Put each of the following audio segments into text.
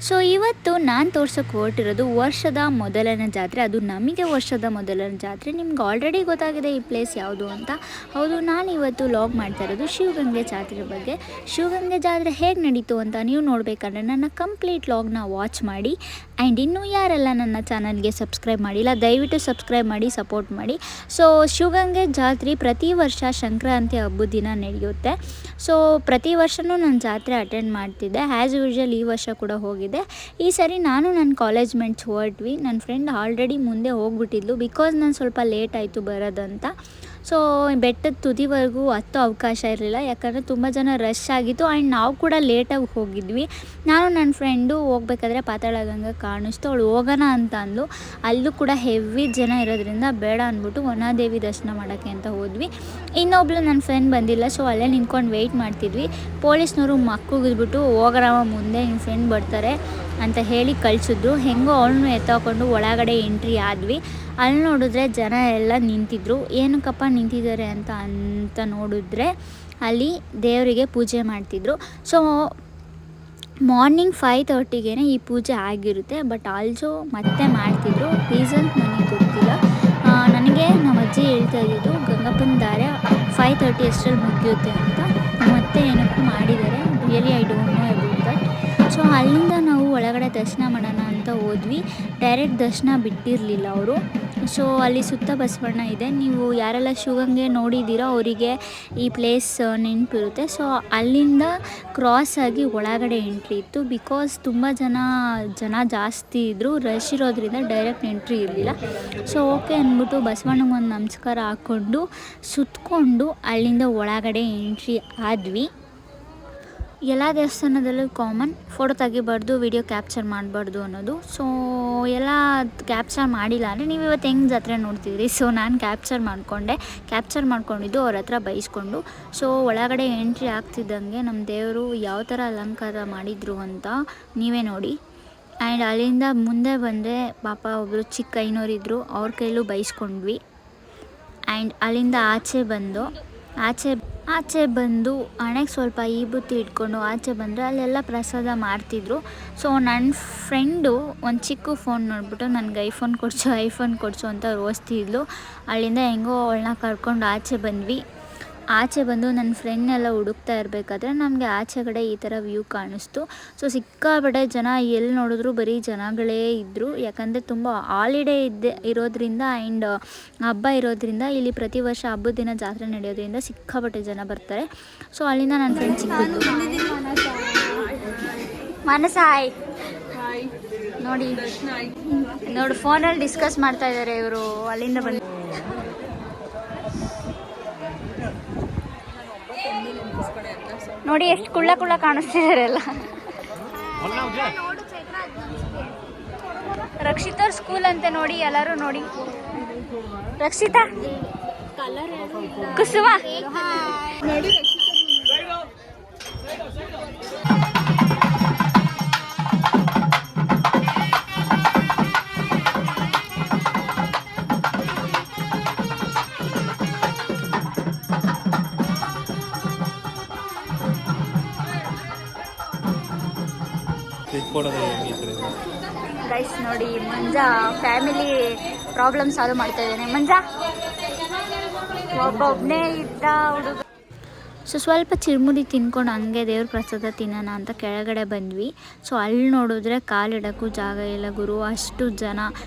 So ಇವತ್ತು ನಾನು ತೋರ್ಸೋಕೆ ಹೊರಟಿರೋದು ವರ್ಷದ ಮೊದಲನೇ ಜಾತ್ರೆ. ಅದು ನಮಗೆ ವರ್ಷದ ಮೊದಲನೇ ಜಾತ್ರೆ. ನಿಮ್ಗೆ ಆಲ್ರೆಡಿ ಗೊತ್ತಾಗಿದೆ ಈ ಪ್ಲೇಸ್ ಯಾವುದು ಅಂತ. ಹೌದು, ನಾನು ಇವತ್ತು ಲಾಗ್ ಮಾಡ್ತಾ ಇರೋದು ಶಿವಗಂಗೆ ಜಾತ್ರೆ ಬಗ್ಗೆ. ಶಿವಗಂಗೆ ಜಾತ್ರೆ ಹೇಗೆ ನಡೀತು ಅಂತ ನೀವು ನೋಡಬೇಕಂದ್ರೆ ನನ್ನ ಕಂಪ್ಲೀಟ್ ಲಾಗ್ನ ವಾಚ್ ಮಾಡಿ. ಆ್ಯಂಡ್ ಇನ್ನೂ ಯಾರೆಲ್ಲ ನನ್ನ ಚಾನಲ್ಗೆ ಸಬ್ಸ್ಕ್ರೈಬ್ ಮಾಡಿಲ್ಲ ದಯವಿಟ್ಟು ಸಬ್ಸ್ಕ್ರೈಬ್ ಮಾಡಿ, ಸಪೋರ್ಟ್ ಮಾಡಿ. ಸೊ ಶಿವಗಂಗೆ ಜಾತ್ರೆ ಪ್ರತಿ ವರ್ಷ ಸಂಕ್ರಾಂತಿ ಹಬ್ಬದ ದಿನ ನಡೆಯುತ್ತೆ. ಸೊ ಪ್ರತಿ ವರ್ಷವೂ ನಾನು ಜಾತ್ರೆ ಅಟೆಂಡ್ ಮಾಡ್ತಿದ್ದೆ. ಆ್ಯಸ್ ಯೂಶ್ವಲ್ ಈ ವರ್ಷ ಕೂಡ ಹೋಗಿದ್ದೆ. ಈ ಸರಿ ನಾನು ನನ್ನ ಕಾಲೇಜ್ ಮೇಟ್ಸ್ ಹೊರಟ್ವಿ. ನನ್ನ ಫ್ರೆಂಡ್ ಆಲ್ರೆಡಿ ಮುಂದೆ ಹೋಗ್ಬಿಟ್ಟಿದ್ಲು, ಬಿಕಾಸ್ ನಾನು ಸ್ವಲ್ಪ ಲೇಟ್ ಆಯಿತು ಬರೋದಂತ. ಸೊ ಬೆಟ್ಟದ ತುದಿವರೆಗೂ ಹತ್ತೋ ಅವಕಾಶ ಇರಲಿಲ್ಲ, ಯಾಕಂದರೆ ತುಂಬ ಜನ ರಶ್ ಆಗಿತ್ತು. ಆ್ಯಂಡ್ ನಾವು ಕೂಡ ಲೇಟಾಗಿ ಹೋಗಿದ್ವಿ. ನಾನು ನನ್ನ ಫ್ರೆಂಡು ಹೋಗ್ಬೇಕಾದ್ರೆ ಪಾತಾಳಗಂಗೆ ಕಾಣಿಸ್ತು, ಅವಳು ಹೋಗೋಣ ಅಂತ ಅಂದ್ಲು. ಅಲ್ಲೂ ಕೂಡ ಹೆವಿ ಜನ ಇರೋದ್ರಿಂದ ಬೇಡ ಅಂದ್ಬಿಟ್ಟು ವನಾದೇವಿ ದರ್ಶನ ಮಾಡೋಕ್ಕೆ ಅಂತ ಹೋದ್ವಿ. ಇನ್ನೊಬ್ಳು ನನ್ನ ಫ್ರೆಂಡ್ ಬಂದಿಲ್ಲ, ಸೊ ಅಲ್ಲೇ ನಿಂತ್ಕೊಂಡು ವೆಯ್ಟ್ ಮಾಡ್ತಿದ್ವಿ. ಪೊಲೀಸ್ನವರು ಮಕ್ಕುಗಿದ್ಬಿಟ್ಟು ಹೋಗೋರವ ಮುಂದೆ ನಿಮ್ಮ ಫ್ರೆಂಡ್ ಬರ್ತಾರೆ ಅಂತ ಹೇಳಿ ಕಳಿಸಿದ್ರು. ಹೆಂಗೋ ಅವಳನ್ನು ಎತ್ತಾಕೊಂಡು ಒಳಗಡೆ ಎಂಟ್ರಿ ಆದ್ವಿ. ಅಲ್ಲಿ ನೋಡಿದ್ರೆ ಜನ ಎಲ್ಲ ನಿಂತಿದ್ರು. ಏನಕ್ಕಪ್ಪ ನಿಂತಿದ್ದಾರೆ ಅಂತ ನೋಡಿದ್ರೆ ಅಲ್ಲಿ ದೇವರಿಗೆ ಪೂಜೆ ಮಾಡ್ತಿದ್ರು. ಸೊ ಮಾರ್ನಿಂಗ್ 5:30ಗೆ ಈ ಪೂಜೆ ಆಗಿರುತ್ತೆ. ಬಟ್ ಆಲ್ಸೋ ಮತ್ತೆ ಮಾಡ್ತಿದ್ರು, ರೀಸನ್ ನನಗೆ ಗೊತ್ತಿಲ್ಲ. ನನಗೆ ನಮ್ಮ ಅಜ್ಜಿ ಹೇಳ್ತಾ ಇದ್ದಿದ್ದು ಗಂಗಪ್ಪನ ದಾರೆ 5:30 ಅಷ್ಟರಲ್ಲಿ ಮುಗಿಯುತ್ತೆ ಅಂತ. ಮತ್ತೆ ಏನಕ್ಕೂ ಮಾಡಿದ್ದಾರೆ, really I don't know about that. So ಅಲ್ಲಿಂದ ನಾವು ಒಳಗಡೆ ದರ್ಶನ ಮಾಡೋಣ ಅಂತ ಹೋದ್ವಿ. ಡೈರೆಕ್ಟ್ ದರ್ಶನ ಬಿಟ್ಟಿರಲಿಲ್ಲ ಅವರು. ಸೊ ಅಲ್ಲಿ ಸುತ್ತ ಬಸವಣ್ಣ ಇದೆ. ನೀವು ಯಾರೆಲ್ಲ ಶಿವಗಂಗೆ ನೋಡಿದ್ದೀರೋ ಅವರಿಗೆ ಈ ಪ್ಲೇಸ್ ನೆನಪಿರುತ್ತೆ. ಸೊ ಅಲ್ಲಿಂದ ಕ್ರಾಸ್ ಆಗಿ ಒಳಗಡೆ ಎಂಟ್ರಿ ಇತ್ತು. ಬಿಕಾಸ್ ತುಂಬ ಜನ ಜಾಸ್ತಿ ಇದ್ದರು, ರಶ್ ಇರೋದ್ರಿಂದ ಡೈರೆಕ್ಟ್ ಎಂಟ್ರಿ ಇರಲಿಲ್ಲ. ಸೊ ಓಕೆ ಅಂದ್ಬಿಟ್ಟು ಬಸವಣ್ಣಗೆ ಒಂದು ನಮಸ್ಕಾರ ಹಾಕ್ಕೊಂಡು ಸುತ್ತಕೊಂಡು ಅಲ್ಲಿಂದ ಒಳಗಡೆ ಎಂಟ್ರಿ ಆದ್ವಿ. ಎಲ್ಲ ದೇವಸ್ಥಾನದಲ್ಲೂ ಕಾಮನ್ ಫೋಟೋ ತೆಗಿಬಾರ್ದು, ವಿಡಿಯೋ ಕ್ಯಾಪ್ಚರ್ ಮಾಡಬಾರ್ದು ಅನ್ನೋದು. ಸೊ ಎಲ್ಲ ಕ್ಯಾಪ್ಚರ್ ಮಾಡಿಲ್ಲ ಅಂದರೆ ನೀವು ಇವತ್ತು ಹೆಂಗೆ ಜಾತ್ರೆ ನೋಡ್ತಿದ್ರಿ. ಸೊ ನಾನು ಕ್ಯಾಪ್ಚರ್ ಮಾಡ್ಕೊಂಡಿದ್ದು ಅವ್ರ ಹತ್ರ ಬೈಸ್ಕೊಂಡು. ಸೊ ಒಳಗಡೆ ಎಂಟ್ರಿ ಆಗ್ತಿದ್ದಂಗೆ ನಮ್ಮ ದೇವರು ಯಾವ ಥರ ಅಲಂಕಾರ ಮಾಡಿದರು ಅಂತ ನೀವೇ ನೋಡಿ. ಆ್ಯಂಡ್ ಅಲ್ಲಿಂದ ಮುಂದೆ ಬಂದರೆ ಪಾಪ ಒಬ್ಬರು ಚಿಕ್ಕ ಐನೋರಿದ್ದರು, ಅವ್ರ ಕೈಲೂ ಬೈಸ್ಕೊಂಡ್ವಿ. ಆ್ಯಂಡ್ ಅಲ್ಲಿಂದ ಆಚೆ ಬಂದು ಹಣೆಗೆ ಸ್ವಲ್ಪ ಈ ಬುತ್ತಿ ಇಟ್ಕೊಂಡು ಆಚೆ ಬಂದರೆ ಅಲ್ಲೆಲ್ಲ ಪ್ರಸಾದ ಮಾಡ್ತಿದ್ರು. ಸೊ ನನ್ನ ಫ್ರೆಂಡು ಒಂದು ಚಿಕ್ಕ ಫೋನ್ ನೋಡ್ಬಿಟ್ಟು ನನಗೆ ಐಫೋನ್ ಕೊಡಿಸು ಅಂತ ರೋಸ್ತಿದ್ಲು. ಅಲ್ಲಿಂದ ಹೆಂಗೋ ಅವಳನ್ನ ಕರ್ಕೊಂಡು ಆಚೆ ಬಂದು ನನ್ನ ಫ್ರೆಂಡ್ನೆಲ್ಲ ಹುಡುಕ್ತಾ ಇರಬೇಕಾದ್ರೆ ನಮಗೆ ಆಚೆಗಡೆ ಈ ಥರ ವ್ಯೂ ಕಾಣಿಸ್ತು. ಸೊ ಸಿಕ್ಕಾಪಟ್ಟೆ ಜನ, ಎಲ್ಲಿ ನೋಡಿದ್ರು ಬರೀ ಜನಗಳೇ ಇದ್ದರು. ಯಾಕಂದರೆ ತುಂಬ ಹಾಲಿಡೇ ಇರೋದ್ರಿಂದ ಆ್ಯಂಡ್ ಹಬ್ಬ ಇರೋದ್ರಿಂದ ಇಲ್ಲಿ ಪ್ರತಿ ವರ್ಷ ಹಬ್ಬದ ದಿನ ಜಾತ್ರೆ ನಡೆಯೋದ್ರಿಂದ ಸಿಕ್ಕಾಪಟ್ಟೆ ಜನ ಬರ್ತಾರೆ. ಸೊ ಅಲ್ಲಿಂದ ನನ್ನ ಫ್ರೆಂಡ್ ಸಿಕ್ಕಿದ್ದು. ಮನಸಾಯ್ ನೋಡಿ ಫೋನಲ್ಲಿ ಡಿಸ್ಕಸ್ ಮಾಡ್ತಾ ಇದ್ದಾರೆ ಇವರು. ಅಲ್ಲಿಂದ ಬಂದು ನೋಡಿ ಎಷ್ಟು ಕುಳ್ಳ ಕಾಣಿಸ್ತಿದಾರೆಲ್ಲ. ರಕ್ಷಿತವ್ರ ಸ್ಕೂಲ್ ಅಂತೆ ನೋಡಿ, ಎಲ್ಲರೂ ನೋಡಿ. ರಕ್ಷಿತಾ, ಕುಸುಮ, ಗೈಸ್ ನೋಡಿ ಮಂಜಾ ಫ್ಯಾಮಿಲಿ ಪ್ರಾಬ್ಲಮ್ ಸಾಲ್ವ್ ಮಾಡ್ತಾ ಇದ್ದಾನೆ. ಮಂಜಾ ಒಬ್ಬೊಬ್ಬನೇ ಇದ್ದ ಹುಡುಗ. ಸೊ ಸ್ವಲ್ಪ ಚಿರುಮುರಿ ತಿನ್ಕೊಂಡು ಹಂಗೆ ದೇವ್ರ ಪ್ರಸಾದ ತಿನ್ನೋಣ ಅಂತ ಕೆಳಗಡೆ ಬಂದ್ವಿ. ಸೊ ಅಲ್ಲಿ ನೋಡಿದ್ರೆ ಕಾಲಿಡೋಕ್ಕೂ ಜಾಗ ಇಲ್ಲ ಗುರು, ಅಷ್ಟು ಜನ.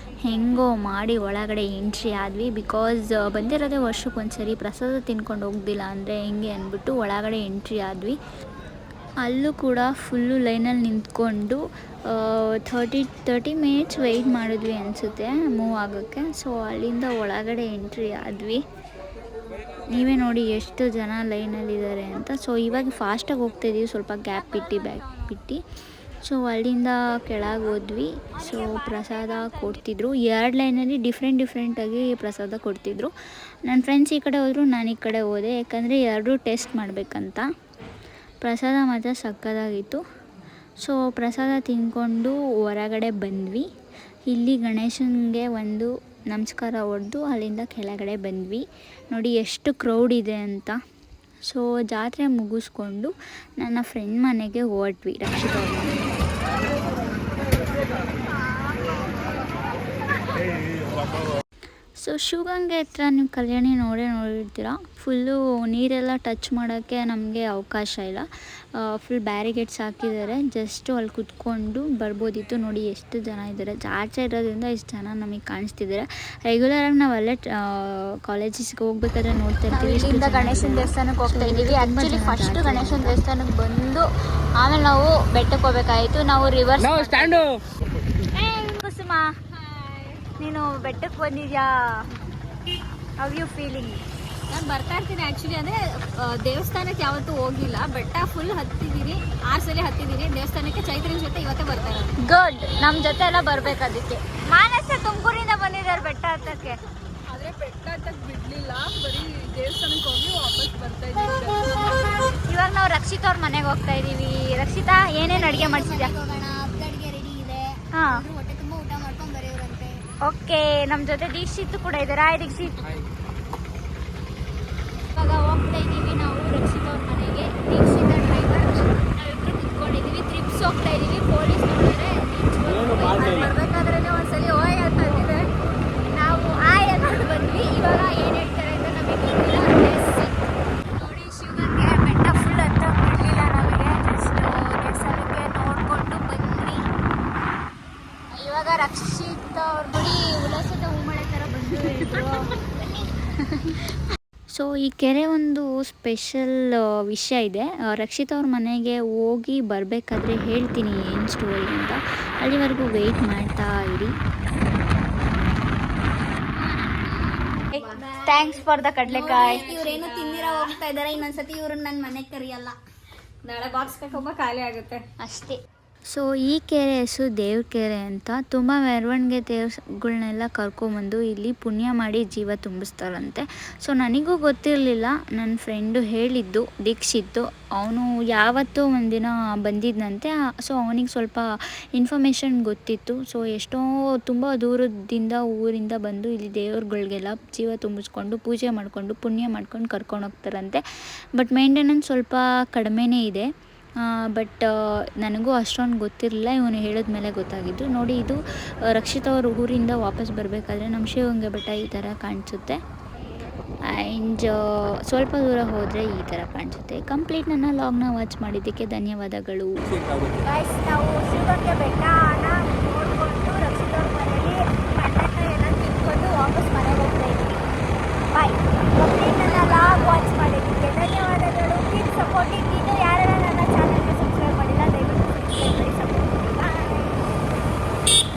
ಹೆಂಗೋ ಮಾಡಿ ಒಳಗಡೆ ಎಂಟ್ರಿ ಆದ್ವಿ. ಬಿಕಾಸ್ ಬಂದಿರೋದೇ ವರ್ಷಕ್ಕೊಂದ್ಸರಿ, ಪ್ರಸಾದ ತಿನ್ಕೊಂಡು ಹೋಗ್ದಿಲ್ಲ ಅಂದರೆ ಹೆಂಗೆ ಅಂದ್ಬಿಟ್ಟು ಒಳಗಡೆ ಎಂಟ್ರಿ ಆದ್ವಿ. ಅಲ್ಲೂ ಕೂಡ ಫುಲ್ಲು ಲೈನಲ್ಲಿ ನಿಂತ್ಕೊಂಡು 30 ಮಿನಿಟ್ಸ್ ವೆಯ್ಟ್ ಮಾಡಿದ್ವಿ ಅನಿಸುತ್ತೆ ಮೂವ್ ಆಗೋಕ್ಕೆ. ಸೊ ಅಲ್ಲಿಂದ ಒಳಗಡೆ ಎಂಟ್ರಿ ಆದ್ವಿ. ನೀವೇ ನೋಡಿ ಎಷ್ಟು ಜನ ಲೈನಲ್ಲಿದ್ದಾರೆ ಅಂತ. ಸೊ ಇವಾಗ ಫಾಸ್ಟಾಗಿ ಹೋಗ್ತಾಯಿದ್ದೀವಿ, ಸ್ವಲ್ಪ ಗ್ಯಾಪ್ ಬಿಟ್ಟು. ಸೊ ಅಲ್ಲಿಂದ ಕೆಳಗೆ ಹೋದ್ವಿ. ಸೊ ಪ್ರಸಾದ ಕೊಡ್ತಿದ್ರು, 2 ಲೈನಲ್ಲಿ ಡಿಫ್ರೆಂಟಾಗಿ ಪ್ರಸಾದ ಕೊಡ್ತಿದ್ರು. ನನ್ನ ಫ್ರೆಂಡ್ಸ್ ಈ ಕಡೆ ಹೋದರು, ನಾನು ಈ ಕಡೆ ಹೋದೆ, ಯಾಕಂದರೆ 2 ಟೇಸ್ಟ್ ಮಾಡಬೇಕಂತ. ಪ್ರಸಾದ ಮಾತ್ರ ಸಕ್ಕತ್ತಾಗಿತ್ತು. ಸೊ ಪ್ರಸಾದ ತಿಂದ್ಕೊಂಡು ಹೊರಗಡೆ ಬಂದ್ವಿ. ಇಲ್ಲಿ ಗಣೇಶನಿಗೆ ಒಂದು ನಮಸ್ಕಾರ ಹೊಡೆದು ಅಲ್ಲಿಂದ ಕೆಳಗಡೆ ಬಂದ್ವಿ. ನೋಡಿ ಎಷ್ಟು ಕ್ರೌಡ್ ಇದೆ ಅಂತ. ಸೊ ಜಾತ್ರೆ ಮುಗಿಸ್ಕೊಂಡು ನನ್ನ ಫ್ರೆಂಡ್ ಮನೆಗೆ ಹೊರಟ್ವಿ, ರಕ್ಷಿತಾ. ಸೊ ಶಿವಗಂಗೆ ಹತ್ರ ನೀವು ಕಲ್ಯಾಣಿ ನೋಡಿರ್ತೀರ. ಫುಲ್ಲು ನೀರೆಲ್ಲ ಟಚ್ ಮಾಡೋಕ್ಕೆ ನಮಗೆ ಅವಕಾಶ ಇಲ್ಲ. ಫುಲ್ ಬ್ಯಾರಿಗೇಡ್ಸ್ ಹಾಕಿದ್ದಾರೆ. ಜಸ್ಟು ಅಲ್ಲಿ ಕುತ್ಕೊಂಡು ಬರ್ಬೋದಿತ್ತು. ನೋಡಿ ಎಷ್ಟು ಜನ ಇದ್ದಾರೆ. ಆಚೆ ಇರೋದ್ರಿಂದ ಇಷ್ಟು ಜನ ನಮಗೆ ಕಾಣಿಸ್ತಿದ್ದಾರೆ. ರೆಗ್ಯುಲರಾಗಿ ನಾವು ಅಲ್ಲೇ ಕಾಲೇಜಸ್ಗೆ ಹೋಗ್ಬೇಕಾದ್ರೆ ನೋಡ್ತಾ ಇರ್ತೀವಿ. ಇಲ್ಲಿಂದ ಗಣೇಶನ ದೇವಸ್ಥಾನಕ್ಕೆ ಹೋಗ್ತಾ ಇದ್ದೀವಿ. ಆ್ಯಕ್ಚುಲಿ ಫಸ್ಟ್ ಗಣೇಶನ ದೇವಸ್ಥಾನಕ್ಕೆ ಬಂದು ಆಮೇಲೆ ನಾವು ಬೆಟ್ಟಕ್ಕೆ ಹೋಗ್ಬೇಕಾಯಿತು. ನಾವು ರಿವರ್ಸ್ ಕುಸುಮ, ನೀನು ಬೆಟ್ಟಕ್ಕೆ ಬಂದಿದ್ಯಾ? How you feeling? ನಾನು ಬರ್ತಾ ಇರ್ತೀನಿ ಆ್ಯಕ್ಚುಲಿ. ಅಂದರೆ ದೇವಸ್ಥಾನಕ್ಕೆ ಯಾವತ್ತೂ ಹೋಗಿಲ್ಲ. ಬೆಟ್ಟ ಫುಲ್ ಹತ್ತಿದ್ದೀನಿ, 6 ಸಲ ಹತ್ತಿದ್ದೀನಿ. ದೇವಸ್ಥಾನಕ್ಕೆ ಚೈತ್ರನ ಜೊತೆ ಇವತ್ತೇ ಬರ್ತಾ ಇರೋದು. ಗುಡ್. ನಮ್ಮ ಜೊತೆ ಎಲ್ಲ ಬರ್ಬೇಕು. ಅದಕ್ಕೆ ಮಾನಸ ತುಮಕೂರಿಂದ ಬಂದಿದ್ದಾರೆ ಬೆಟ್ಟ ಹತ್ತಕ್ಕೆ. ಆದರೆ ಬೆಟ್ಟ ಹತ್ತಕ್ಕೆ ಬಿಡಲಿಲ್ಲ, ಬರೀ ದೇವಸ್ಥಾನಕ್ಕೆ ಹೋಗಿ ವಾಪಸ್ ಬರ್ತಾ ಇದ್ದೀವಿ. ಇವಾಗ ನಾವು ರಕ್ಷಿತ್ ಅವ್ರ ಮನೆಗೆ ಹೋಗ್ತಾ ಇದ್ದೀವಿ. ರಕ್ಷಿತಾ, ಏನೇನು ಅಡುಗೆ ಮಾಡಿಸಿದ್ಯಾ? ಅಡುಗೆ ರೆಡಿ ಇದೆ. ಹಾಂ, ಹೊಟ್ಟೆ ತುಂಬ ಊಟ ಮಾಡ್ಕೊಂಡು ಬರೆಯೋರಂತೆ. ಓಕೆ. ನಮ್ಮ ಜೊತೆ ದೀಕ್ಷಿತ್ ಕೂಡ ಇದ್ದಾರೆ. ಹಾಯ್ ದೀಕ್ಷಿತ್. ಇವಾಗ ಹೋಗ್ತಾ ಇದ್ದೀವಿ ನಾವು ರಕ್ಷಿತ್ ಅವ್ರ ಮನೆಗೆ. ದೀಕ್ಷಿತ ಡ್ರೈವರ್, ನಾವಿಬ್ರು ಕುತ್ಕೊಂಡಿದ್ದೀವಿ. ಟ್ರಿಪ್ಸ್ ಹೋಗ್ತಾ ಇದ್ದೀವಿ. ಪೊಲೀಸ್ ನೋಡಿದ್ರೆ ಬರ್ಬೇಕಾದ್ರೆ ಒಂದ್ಸಲಿ ಓಯ್ ಅಂತ ಅಂತಿದೆ. ನಾವು ಆಯ್ ಅನ್ನೋದು ಬಂದ್ವಿ. ಇವಾಗ ಏನು ಹೇಳ್ತಾರೆ ಅಂತ ನಮಗೆ ಗೊತ್ತಿಲ್ಲ. ನೋಡಿ, ಶಿವಗಂಗೆ ಬೆಟ್ಟ ಫುಲ್ ಅಂತ ಬಿಡಲಿಲ್ಲ ನಮಗೆ. ಜಸ್ಟ್ ಕೆಸರಕ್ಕೆ ನೋಡಿಕೊಂಡು ಬಂದ್ವಿ. ಇವಾಗ ರಕ್ಷಿತ್ ಅವ್ರ ಬಳಿ ಉಲ್ಲಾಸದ ಹೂ ಮಾಡೋ ಥರ ಬಂದು ಸೊ ಈ ಕೆರೆ ಒಂದು ಸ್ಪೆಷಲ್ ವಿಷಯ ಇದೆ. ರಕ್ಷಿತ್ ಅವ್ರ ಮನೆಗೆ ಹೋಗಿ ಬರಬೇಕಾದ್ರೆ ಹೇಳ್ತೀನಿ ಏನು ಸ್ಟೋರಿ ಅಂತ. ಅಲ್ಲಿವರೆಗೂ ವೆಯ್ಟ್ ಮಾಡ್ತಾ ಇರಿ. ಥ್ಯಾಂಕ್ಸ್ ಫಾರ್ ದ ಕಡಲೆಕಾಯಿ. ಇವ್ರೇನು ತಿಂದಿರ ಹೋಗ್ತಾ ಇದಾರೆ. ಇನ್ನೊಂದ್ಸತಿ ಇವ್ರನ್ನ ನನ್ನ ಮನೆಗೆ ಕರಿಯಲ್ಲ. ನಾಳೆ ಬಾಕ್ಸ್ ಕಟ್ಕೊಂಬ ಖಾಲಿ ಆಗುತ್ತೆ ಅಷ್ಟೇ. ಸೊ ಈ ಕೆರೆ ಹೆಸರು ದೇವ್ರ ಕೆರೆ ಅಂತ. ತುಂಬ ಮೆರವಣಿಗೆ ದೇವ್ರುಗಳನ್ನೆಲ್ಲ ಕರ್ಕೊಂಬಂದು ಇಲ್ಲಿ ಪುಣ್ಯ ಮಾಡಿ ಜೀವ ತುಂಬಿಸ್ತಾರಂತೆ. ಸೊ ನನಗೂ ಗೊತ್ತಿರಲಿಲ್ಲ, ನನ್ನ ಫ್ರೆಂಡು ಹೇಳಿದ್ದು ದೀಕ್ಷಿತ್ತು. ಅವನು ಯಾವತ್ತೂ ಒಂದಿನ ಬಂದಿದ್ದಂತೆ. ಸೊ ಅವನಿಗೆ ಸ್ವಲ್ಪ ಇನ್ಫಾರ್ಮೇಷನ್ ಗೊತ್ತಿತ್ತು. ಸೊ ಎಷ್ಟೋ ತುಂಬ ದೂರದಿಂದ ಊರಿಂದ ಬಂದು ಇಲ್ಲಿ ದೇವ್ರುಗಳಿಗೆಲ್ಲ ಜೀವ ತುಂಬಿಸ್ಕೊಂಡು ಪೂಜೆ ಮಾಡಿಕೊಂಡು ಪುಣ್ಯ ಮಾಡ್ಕೊಂಡು ಕರ್ಕೊಂಡು ಹೋಗ್ತಾರಂತೆ. ಬಟ್ ಮೇಂಟೆನೆನ್ಸ್ ಸ್ವಲ್ಪ ಕಡಿಮೆನೇ ಇದೆ. ಬಟ್ ನನಗೂ ಅಷ್ಟೊಂದು ಗೊತ್ತಿರಲಿಲ್ಲ. ಇವನು ಹೇಳಿದ್ಮೇಲೆ ಗೊತ್ತಾಗಿದ್ದು. ನೋಡಿ, ಇದು ರಕ್ಷಿತ್ ಅವ್ರ ಊರಿಂದ ವಾಪಸ್ ಬರಬೇಕಾದ್ರೆ ನಮ್ಮ ಶಿವಗಂಗೆ ಬೆಟ್ಟ ಈ ಥರ ಕಾಣಿಸುತ್ತೆ. ಆ್ಯಂಡ್ ಸ್ವಲ್ಪ ದೂರ ಹೋದರೆ ಈ ಥರ ಕಾಣಿಸುತ್ತೆ. ಕಂಪ್ಲೀಟ್ ನನ್ನ ಲಾಗ್ನ ವಾಚ್ ಮಾಡಿದ್ದಕ್ಕೆ ಧನ್ಯವಾದಗಳು. ನಾವು ಶಿವಗಂಗೆ ಬೆಟ್ಟನ